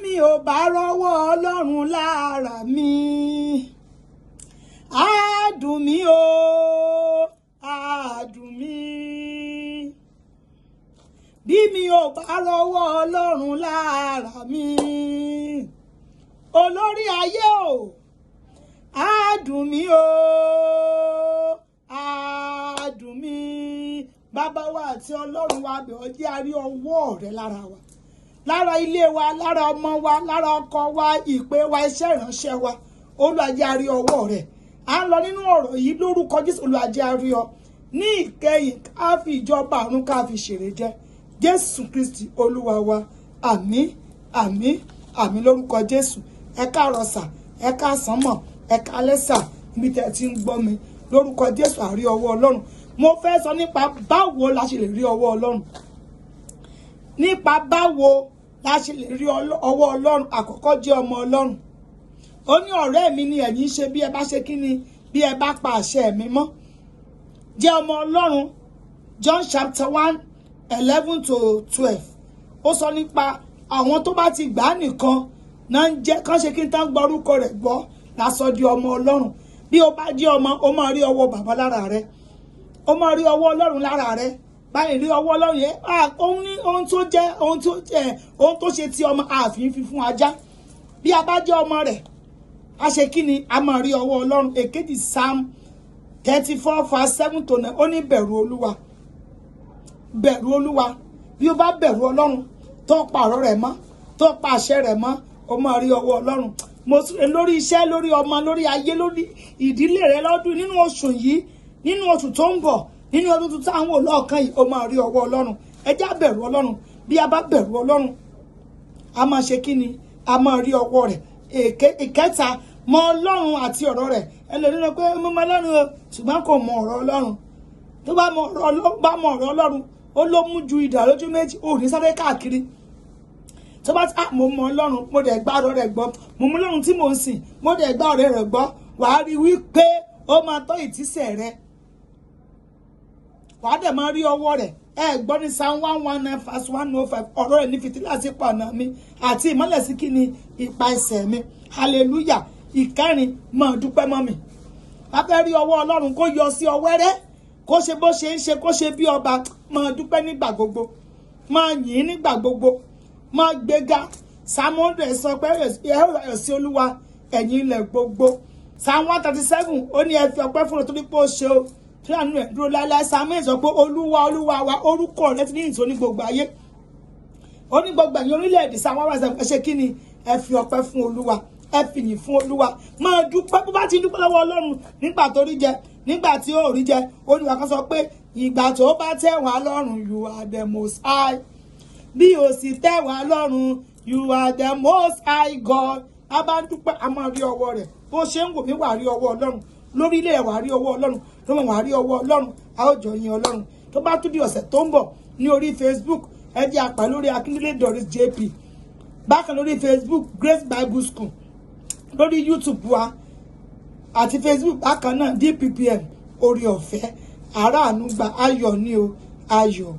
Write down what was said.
mi ò bá rọ́wọ́ Ọlọ́run lára mi á dùn mí o á dùn mí bí mi ò bá rọ́wọ́ Ọlọ́run lára mi olórí ayé o á dùn mí o á dùn mí bàbá wa àti Ọlọ́run wa bẹ̀ ọ́ jẹ́ a rí ọwọ́ rẹ lára wa lára ilé wa lára ọmọ wa lára ọkọ wa ìpè wa iṣẹ́ ìránṣẹ́ wa Olúwa jẹ́ a rí ọwọ́ rẹ à ń lọ nínú ọ̀rọ̀ yìí lórúkọ Jésù Olúwa jẹ́ a rí ọ ní ìkẹyìn ká fi ìjọba ọ̀run ká fi ṣèrè jẹ Jésù Kristi Olúwa wa àmín àmín àmín lórúkọ Jésù ẹ káàárọ̀ sà ẹ káàsán mọ̀ ẹ káalẹ́ sà níbi tẹ́ ti ń gbọ́ mi lórúkọ Jésù a rí ọwọ́ Ọlọ́run mo fẹ́ sọ nípa báwo la ṣe lè rí ọwọ́ Ọlọ́run nípa báwo la ṣe lè rí ọwọ́ Ọlọ́run àkọ́kọ́ jẹ́ ọmọ Ọlọ́run ó ní ọ̀rẹ́ mi ni ẹ̀yin ṣe bí ẹ bá ṣe kíni bí ẹ bá pa àṣẹ mi mọ́ jẹ́ ọmọ Ọlọ́run John chapter 1:11-12 ó sọ nípa àwọn tó bá ti gbà á nìkan náà ń jẹ́ kán ṣe kí n tán gbọ́ orúkọ rẹ̀ gbọ́ lásọ di ọmọ Ọlọ́run bí o bá jẹ́ ọmọ o máa rí ọwọ́ bàbá lára rẹ o máa rí ọwọ́ Ọlọ́run lára rẹ báyìí rí ọwọ́ Ọlọ́run yẹn ohun tó ṣe ti ọmọ ààfin fi fún ajá bí a bá jẹ́ ọmọ rẹ̀ a ṣe kí ni a máa rí ọwọ́ Ọlọ́run èkejì Psalm 34:7-9 ó ní bẹ̀rù Olúwa bẹ̀rù Olúwa bí o bá bẹ̀rù Ọlọ́run tó pa ọ̀rọ̀ rẹ̀ mọ́ tó pa àṣẹ rẹ̀ mọ́ o máa rí ọwọ́ Ọlọ́run mo lórí iṣẹ́ lórí ọmọ lórí ayé lórí ìdílé rẹ lọ́dún nínú oṣù yìí nínú oṣù tó ń bọ̀ nínú ọdún tuntun àwọn olóòkan yìí o máa rí ọwọ́ Ọlọ́run ẹ jẹ́ á bẹ̀rù Ọlọ́run bí a bá bẹ̀rù Ọlọ́run a máa ṣe kí ni a máa rí ọwọ́ rẹ̀ ìkẹta mọ Ọlọ́run àti ọ̀rọ̀ rẹ̀ ẹlòmíràn lọ pé mo mọ Ọlọ́run o ṣùgbọ́n kò mọ ọ̀rọ̀ Ọlọ́run tó bá mọ ọ̀rọ̀ Ọlọ́run ó ló mú ju idà lójú méjì ò ní sáré káàkiri tó bá mo mọ Ọlọ́run mo dẹ̀ gbá ọ̀rọ̀ rẹ̀ gbọ́ mo mọ Ọlọ́run tí mo ń sìn mo dẹ̀ gbá ọ̀rẹ́ rẹ̀ gbọ́ wàá rí wípé ó máa tọ́ ìtísẹ̀ rẹ̀ wàá dẹ̀ máa rí ọwọ́ rẹ̀ ẹ gbọ́ ní Psalm 119:105 ọ̀rọ̀ rẹ̀ ní fìtílà sí ọ̀nà mi àti ìmọ́lẹ̀ sí kí ni ipa ẹsẹ̀ mi hallelujah ìkẹrin máa dúpẹ́ mọ́ mi bá fẹ́ rí ọwọ́ Ọlọ́run kó yọ sí ọ wẹ́rẹ́ kó ṣe bó ṣe ń ṣe kó ṣe bí ọba máa dúpẹ́ nígbà gbogbo máa yìn nígbà gbogbo máa gbéga Psalm 100 sọ pé ẹ sí Olúwa ẹ̀yin ilẹ̀ gbogbo Psalm 137 ó ní ẹ fi ọpẹ́ fún torí pé ó ṣe o tí àánú ẹ̀ dúró láéláé Psalm 8 sọ pé Olúwa Olúwa wa orúkọ rẹ̀ ti ní ìtò ní gbogbo ayé ó ní gbogbo ẹ̀yin orílẹ̀-èdè Psalm 1 ẹ ṣe kí ni ẹ fi ọpẹ́ fún Olúwa ẹ fìyìn fún Olúwa máa dúpẹ́ bó bá ti dúpẹ́ lọ́wọ́ Ọlọ́run nígbà tó rí jẹ nígbà tí ó rí jẹ Olúwa kan sọ pé ìgbà tó bá tẹ́ wá lọ́rùn you are the most high bí o sì tẹ́ wá lọ́rùn you are the most high God a bá dúpẹ́ a máa rí ọwọ́ rẹ̀ bó ṣe ń wò mí wà rí ọwọ́ Ọlọ́run lórí ilé wà rí ọwọ́ Ọlọ́run tó mọ̀ wà rí ọwọ́ Ọlọ́run a ó jọ yin Ọlọ́run tó bá tún di ọ̀sẹ̀ tó ń bọ̀ ní orí Facebook ẹ jẹ́ àpà lórí Akíndélé Doris JP bákan lórí Facebook Grace Bible School lórí YouTube wa àti Facebook bákan náà DPPM orí ọ̀fẹ́ aráàánú gba ayọ̀ ní o ayọ̀.